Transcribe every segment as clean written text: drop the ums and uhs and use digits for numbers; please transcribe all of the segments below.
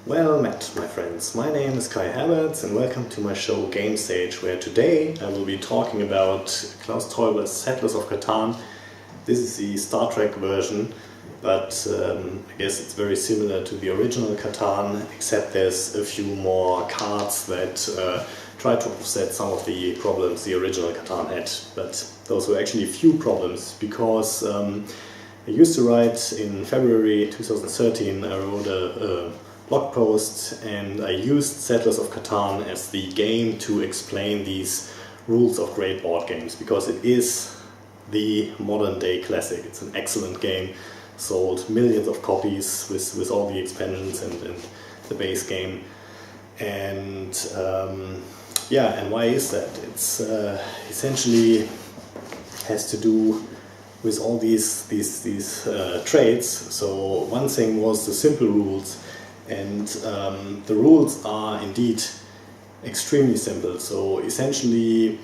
Well met, my friends. My name is Kai Herberts and welcome to my show Gamesäge, where today I will be talking about Klaus Teuber's Settlers of Catan. This is the Star Trek version, but I guess it's very similar to the original Catan, except there's a few more cards that try to offset some of the problems the original Catan had. But those were actually few problems, because I used to write in February 2013, I wrote a blog post and I used Settlers of Catan as the game to explain these rules of great board games, because it is the modern day classic. It's an excellent game, sold millions of copies with all the expansions and the base game. And yeah, and why is that? It's essentially has to do with all these traits. So one thing was the simple rules. And the rules are indeed extremely simple. So essentially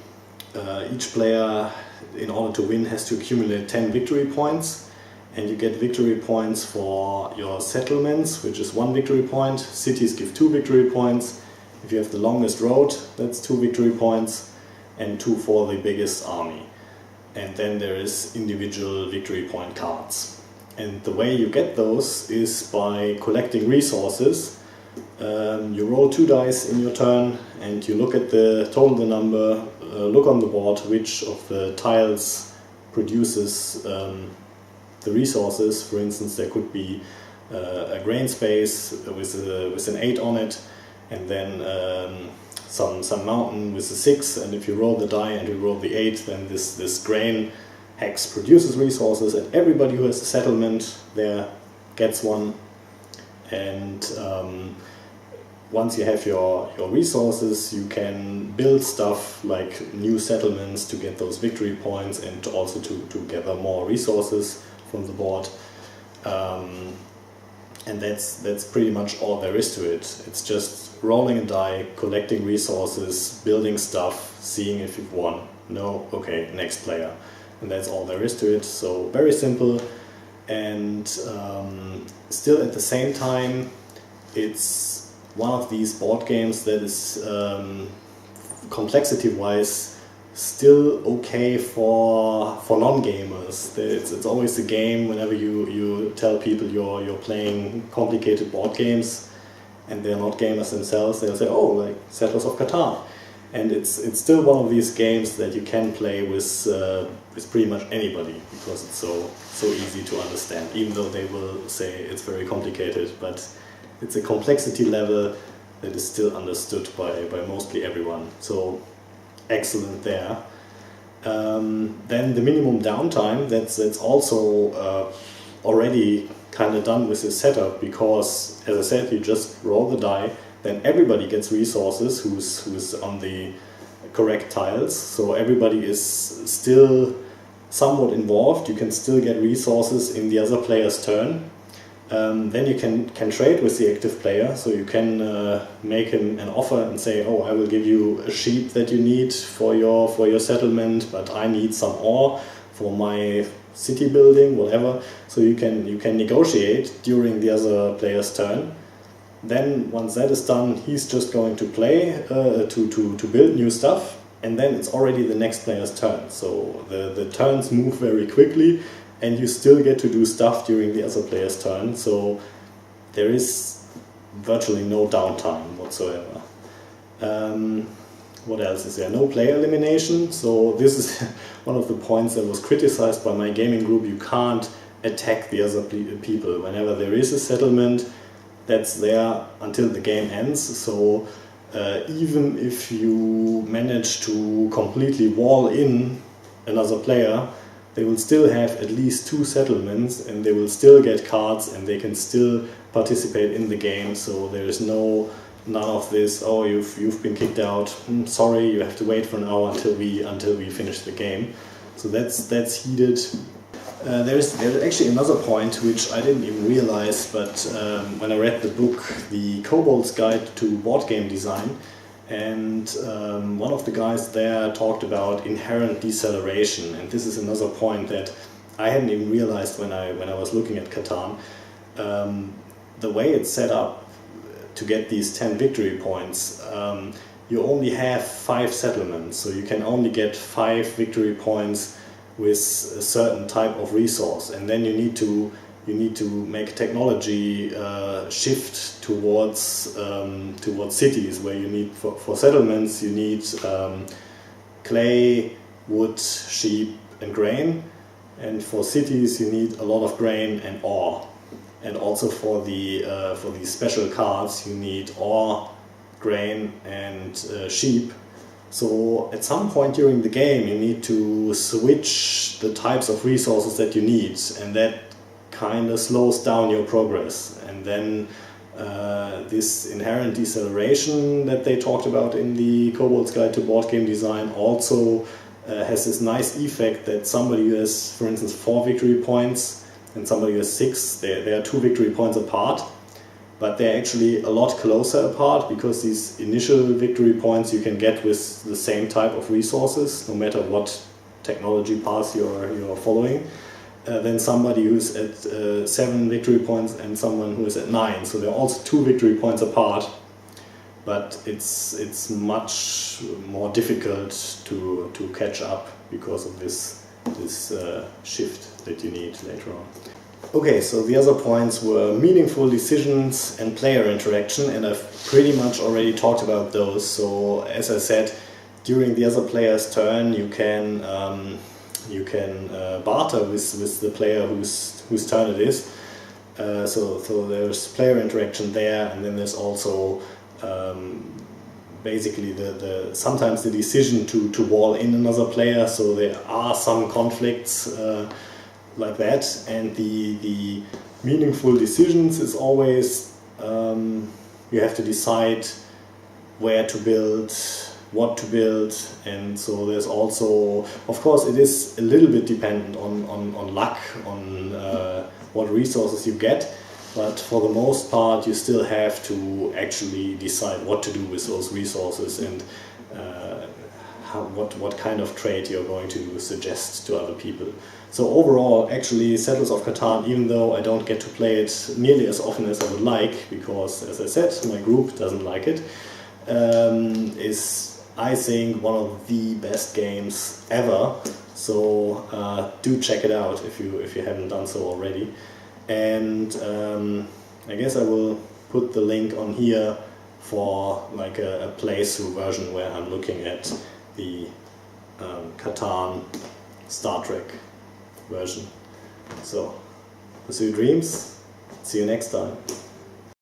each player, in order to win, has to accumulate 10 victory points, and you get victory points for your settlements, which is 1 victory point. Cities give 2 victory points. If you have the longest road, that's 2 victory points, and 2 for the biggest army. And then there is individual victory point cards. And the way you get those is by collecting resources. You roll 2 dice in your turn and you look at the total number, look on the board which of the tiles produces the resources. For instance, there could be a grain space with an 8 on it, and then some mountain with a 6, and if you roll the die and you roll the 8, then this grain hex produces resources, and everybody who has a settlement there gets one. And once you have your resources, you can build stuff like new settlements to get those victory points, and also to gather more resources from the board. And that's pretty much all there is to it. It's just rolling a die, collecting resources, building stuff, seeing if you've won. No, okay, next player. And that's all there is to it. So very simple, and still at the same time it's one of these board games that is complexity wise still okay for non-gamers. It's always a game whenever you tell people you're playing complicated board games and they're not gamers themselves, they'll say, oh, like Settlers of Catan. And it's still one of these games that you can play with pretty much anybody, because it's so easy to understand, even though they will say it's very complicated. But it's a complexity level that is still understood by mostly everyone. So excellent there. Then the minimum downtime, that's also already kind of done with this setup, because, as I said, you just roll the die. Then everybody gets resources who's on the correct tiles, so everybody is still somewhat involved. You can still get resources in the other player's turn. Then you can trade with the active player, so you can make him an offer and say, oh, I will give you a sheep that you need for your settlement, but I need some ore for my city building, whatever. So you can negotiate during the other player's turn. Then once that is done, he's just going to play to build new stuff, and then it's already the next player's turn. So the turns move very quickly, and you still get to do stuff during the other player's turn. So there is virtually no downtime whatsoever. What else is there? No player elimination. So this is one of the points that was criticized by my gaming group. You can't attack the other people. Whenever there is a settlement, that's there until the game ends. So even if you manage to completely wall in another player, they will still have at least 2 settlements, and they will still get cards, and they can still participate in the game. So there is none of this, oh, you've been kicked out, sorry, you have to wait for an hour until we finish the game. So that's heated. There's actually another point which I didn't even realize, but when I read the book, The Kobold's Guide to Board Game Design, and one of the guys there talked about inherent deceleration, and this is another point that I hadn't even realized when I was looking at Catan. The way it's set up, to get these 10 victory points, you only have 5 settlements, so you can only get 5 victory points with a certain type of resource, and then you need to make technology shift towards cities, where you need for settlements you need clay, wood, sheep and grain, and for cities you need a lot of grain and ore. And also for these special cards you need ore, grain and sheep. So at some point during the game you need to switch the types of resources that you need, and that kind of slows down your progress. And then this inherent deceleration that they talked about in the Kobold's Guide to Board Game Design also has this nice effect that somebody who has, for instance, 4 victory points and somebody who has 6, they are 2 victory points apart, but they're actually a lot closer apart, because these initial victory points you can get with the same type of resources, no matter what technology path you're following, than somebody who's at 7 victory points and someone who is at 9. So they're also 2 victory points apart, but it's much more difficult to catch up because of this shift that you need later on. Okay, so the other points were meaningful decisions and player interaction, and I've pretty much already talked about those. So as I said, during the other player's turn you can barter with the player whose turn it is. So there's player interaction there, and then there's also basically sometimes the decision to wall in another player. So there are some conflicts like that, and the meaningful decisions is always you have to decide where to build, what to build, and so there's also, of course, it is a little bit dependent on luck, on what resources you get, but for the most part you still have to actually decide what to do with those resources, and what kind of trade you're going to suggest to other people. So overall, actually, Settlers of Catan, even though I don't get to play it nearly as often as I would like, because, as I said, my group doesn't like it, is, I think, one of the best games ever. So do check it out if you haven't done so already. And I guess I will put the link on here for like a playthrough version where I'm looking at the Catan Star Trek version. So, pursue dreams. See you next time.